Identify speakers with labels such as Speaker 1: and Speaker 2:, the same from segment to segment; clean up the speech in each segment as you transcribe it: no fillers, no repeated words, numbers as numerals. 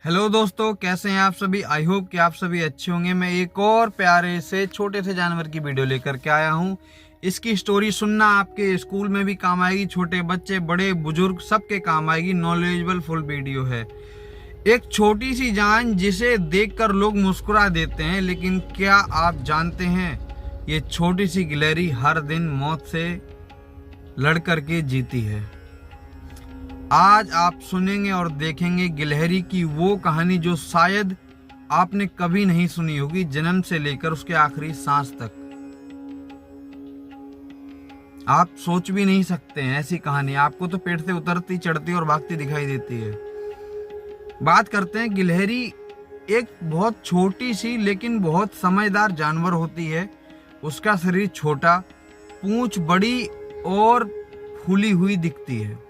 Speaker 1: Hello दोस्तों, कैसे हैं आप सभी। आई होप कि आप सभी अच्छे होंगे। मैं एक और प्यारे से छोटे से जानवर की वीडियो लेकर के आया हूं। इसकी स्टोरी सुनना आपके स्कूल में भी काम आएगी। छोटे बच्चे, बड़े बुजुर्ग, सबके काम आएगी। नॉलेजेबल फुल वीडियो है। एक छोटी सी जान जिसे देखकर लोग मुस्कुरा देते हैं, लेकिन क्या आप जानते हैं ये छोटी सी गिलहरी हर दिन मौत से लड़ करके जीती है। आज आप सुनेंगे और देखेंगे गिलहरी की वो कहानी जो शायद आपने कभी नहीं सुनी होगी, जन्म से लेकर उसके आखिरी सांस तक। आप सोच भी नहीं सकते हैं ऐसी कहानी। आपको तो पेट से उतरती, चढ़ती और भागती दिखाई देती है। बात करते हैं गिलहरी। एक बहुत छोटी सी लेकिन बहुत समझदार जानवर होती है। उसका शरीर छोटा, पूंछ बड़ी और फूली हुई दिखती है।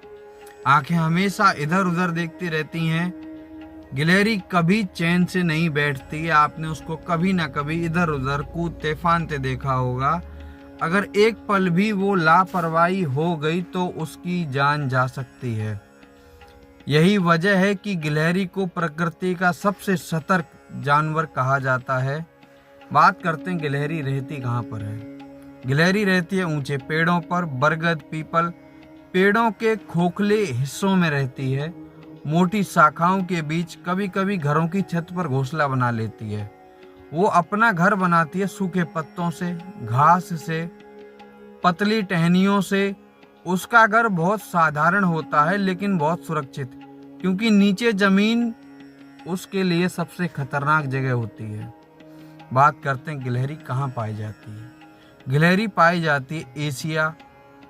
Speaker 1: आंखें हमेशा इधर उधर देखती रहती हैं। गिलहरी कभी चैन से नहीं बैठती है। आपने उसको कभी ना कभी इधर उधर कूदते फांदते देखा होगा। अगर एक पल भी वो लापरवाही हो गई तो उसकी जान जा सकती है। यही वजह है कि गिलहरी को प्रकृति का सबसे सतर्क जानवर कहा जाता है। बात करते हैं गिलहरी रहती कहाँ पर है। गिलहरी रहती है ऊंचे पेड़ों पर। बरगद, पीपल पेड़ों के खोखले हिस्सों में रहती है। मोटी शाखाओं के बीच, कभी कभी घरों की छत पर घोंसला बना लेती है। वो अपना घर बनाती है सूखे पत्तों से, घास से, पतली टहनियों से। उसका घर बहुत साधारण होता है लेकिन बहुत सुरक्षित, क्योंकि नीचे जमीन उसके लिए सबसे खतरनाक जगह होती है। बात करते हैं गिलहरी कहाँ पाई जाती है। गिलहरी पाई जाती है एशिया,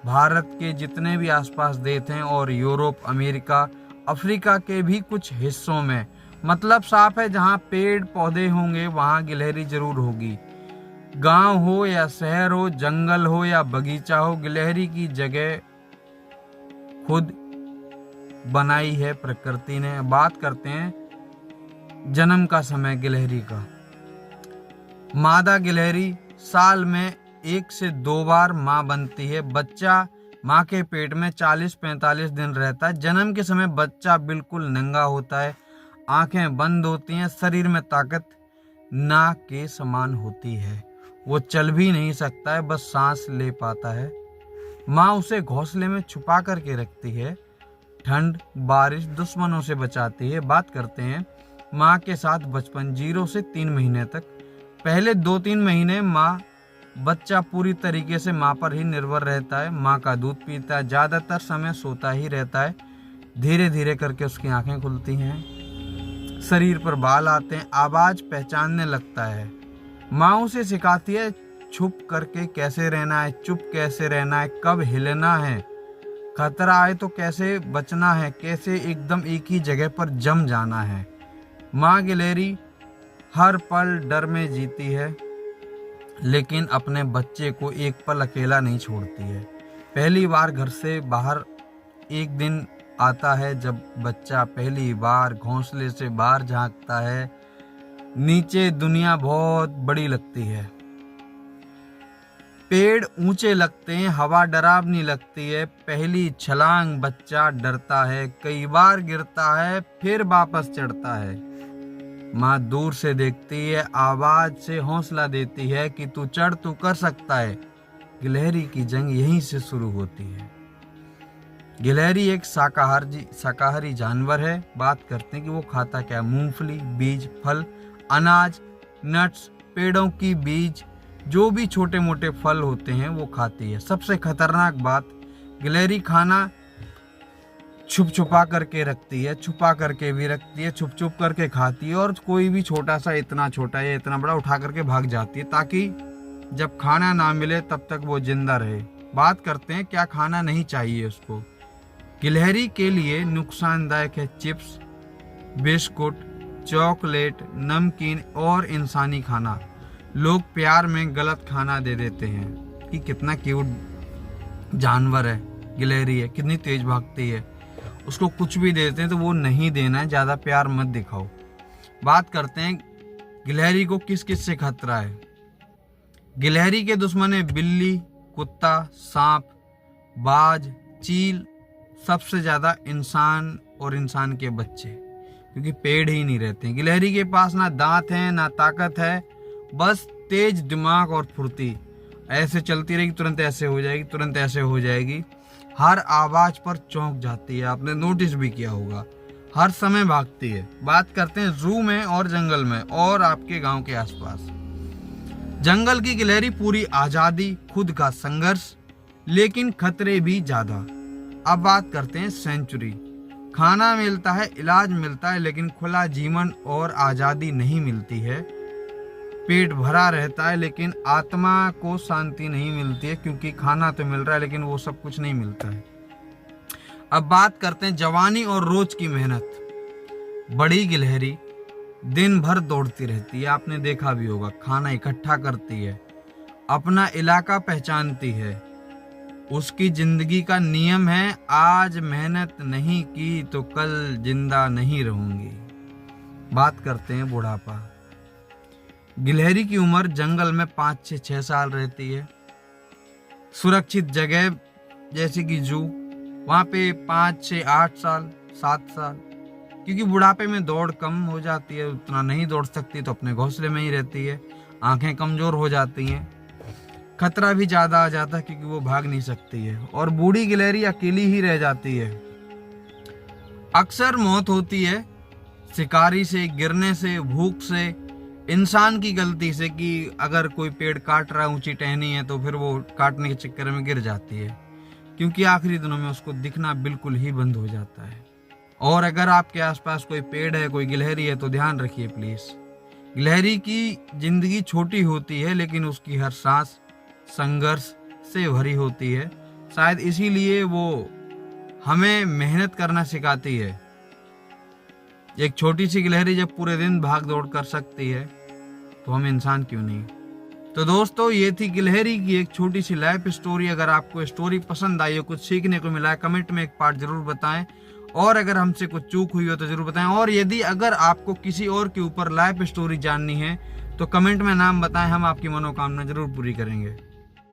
Speaker 1: भारत के जितने भी आसपास देश हैं, और यूरोप, अमेरिका, अफ्रीका के भी कुछ हिस्सों में। मतलब साफ है, जहाँ पेड़ पौधे होंगे वहाँ गिलहरी जरूर होगी। गांव हो या शहर हो, जंगल हो या बगीचा हो, गिलहरी की जगह खुद बनाई है प्रकृति ने। बात करते हैं जन्म का समय गिलहरी का। मादा गिलहरी साल में 1 से 2 बार मां बनती है। बच्चा मां के पेट में 40-45 दिन रहता है। जन्म के समय बच्चा बिल्कुल नंगा होता है, आंखें बंद होती हैं, शरीर में ताकत ना के समान होती है। वो चल भी नहीं सकता है, बस सांस ले पाता है। माँ उसे घोंसले में छुपा करके रखती है, ठंड, बारिश, दुश्मनों से बचाती है। बात करते हैं माँ के साथ बचपन। 0 से 3 महीने तक। पहले 2-3 महीने माँ बच्चा पूरी तरीके से माँ पर ही निर्भर रहता है। माँ का दूध पीता है, ज़्यादातर समय सोता ही रहता है। धीरे धीरे करके उसकी आंखें खुलती हैं, शरीर पर बाल आते हैं, आवाज़ पहचानने लगता है। माँ उसे सिखाती है छुप करके कैसे रहना है, चुप कैसे रहना है, कब हिलना है, खतरा आए तो कैसे बचना है, कैसे एकदम एक ही जगह पर जम जाना है। माँ गिलहरी हर पल डर में जीती है, लेकिन अपने बच्चे को एक पल अकेला नहीं छोड़ती है। पहली बार घर से बाहर एक दिन आता है जब बच्चा पहली बार घोंसले से बाहर झांकता है। नीचे दुनिया बहुत बड़ी लगती है। पेड़ ऊंचे लगते हैं, हवा डरावनी लगती है। पहली छलांग बच्चा डरता है, कई बार गिरता है, फिर वापस चढ़ता है। माँ दूर से देखती है, आवाज से हौसला देती है कि तू चढ़, तू कर सकता है। गिलहरी की जंग यहीं से शुरू होती है। गिलहरी एक शाकाहारी जानवर है। बात करते हैं कि वो खाता क्या है। मूंगफली, बीज, फल, अनाज, नट्स, पेड़ों की बीज, जो भी छोटे मोटे फल होते हैं वो खाती है। सबसे खतरनाक बात, गिलहरी खाना छुप छुपा करके रखती है, छुपा करके भी रखती है, छुप छुप करके खाती है, और कोई भी छोटा सा, इतना छोटा या इतना बड़ा उठा करके भाग जाती है, ताकि जब खाना ना मिले तब तक वो जिंदा रहे। बात करते हैं क्या खाना नहीं चाहिए उसको। गिलहरी के लिए नुकसानदायक है चिप्स, बिस्कुट, चॉकलेट, नमकीन और इंसानी खाना। लोग प्यार में गलत खाना दे देते हैं। कि कितना क्यूट जानवर है, गिलहरी है, कितनी तेज भागती है। उसको कुछ भी देते हैं तो वो नहीं देना है, ज़्यादा प्यार मत दिखाओ। बात करते हैं गिलहरी को किस किस से खतरा है। गिलहरी के दुश्मन है बिल्ली, कुत्ता, सांप, बाज, चील, सबसे ज़्यादा इंसान और इंसान के बच्चे। क्योंकि पेड़ ही नहीं रहते। गिलहरी के पास ना दांत है ना ताकत है, बस तेज दिमाग और फुर्ती। ऐसे चलती रहेगी, तुरंत ऐसे हो जाएगी, तुरंत ऐसे हो जाएगी। हर आवाज पर चौंक जाती है, आपने नोटिस भी किया होगा। हर समय भागती है। बात करते हैं जू में और जंगल में और आपके गांव के आसपास। जंगल की गिलहरी पूरी आजादी, खुद का संघर्ष, लेकिन खतरे भी ज्यादा। अब बात करते हैं सेंचुरी। खाना मिलता है, इलाज मिलता है, लेकिन खुला जीवन और आजादी नहीं मिलती है। पेट भरा रहता है लेकिन आत्मा को शांति नहीं मिलती है, क्योंकि खाना तो मिल रहा है लेकिन वो सब कुछ नहीं मिलता है। अब बात करते हैं जवानी और रोज की मेहनत। बड़ी गिलहरी दिन भर दौड़ती रहती है, आपने देखा भी होगा। खाना इकट्ठा करती है, अपना इलाका पहचानती है। उसकी जिंदगी का नियम है, आज मेहनत नहीं की तो कल जिंदा नहीं रहूंगी। बात करते हैं बुढ़ापा। गिलहरी की उम्र जंगल में 5 से 6 साल रहती है। सुरक्षित जगह जैसे कि जू, वहाँ पे 5 से 8 साल, 7 साल, क्योंकि बुढ़ापे में दौड़ कम हो जाती है, उतना नहीं दौड़ सकती तो अपने घोंसले में ही रहती है। आंखें कमजोर हो जाती हैं, खतरा भी ज्यादा आ जाता है क्योंकि वो भाग नहीं सकती है। और बूढ़ी गिलहरी अकेली ही रह जाती है। अक्सर मौत होती है शिकारी से, गिरने से, भूख से, इंसान की गलती से, कि अगर कोई पेड़ काट रहा है, ऊंची टहनी है, तो फिर वो काटने के चक्कर में गिर जाती है, क्योंकि आखिरी दिनों में उसको दिखना बिल्कुल ही बंद हो जाता है। और अगर आपके आसपास कोई पेड़ है, कोई गिलहरी है, तो ध्यान रखिए प्लीज। गिलहरी की जिंदगी छोटी होती है लेकिन उसकी हर सांस संघर्ष से भरी होती है। शायद इसीलिए वो हमें मेहनत करना सिखाती है। एक छोटी सी गिलहरी जब पूरे दिन भाग दौड़ कर सकती है तो हम इंसान क्यों नहीं। तो दोस्तों, ये थी गिलहरी की एक छोटी सी लाइफ स्टोरी। अगर आपको स्टोरी पसंद आई हो, कुछ सीखने को मिला है, कमेंट में एक पार्ट जरूर बताएं। और अगर हमसे कुछ चूक हुई हो तो जरूर बताएं। और यदि अगर आपको किसी और के ऊपर लाइफ स्टोरी जाननी है तो कमेंट में नाम बताएं, हम आपकी मनोकामना जरूर पूरी करेंगे।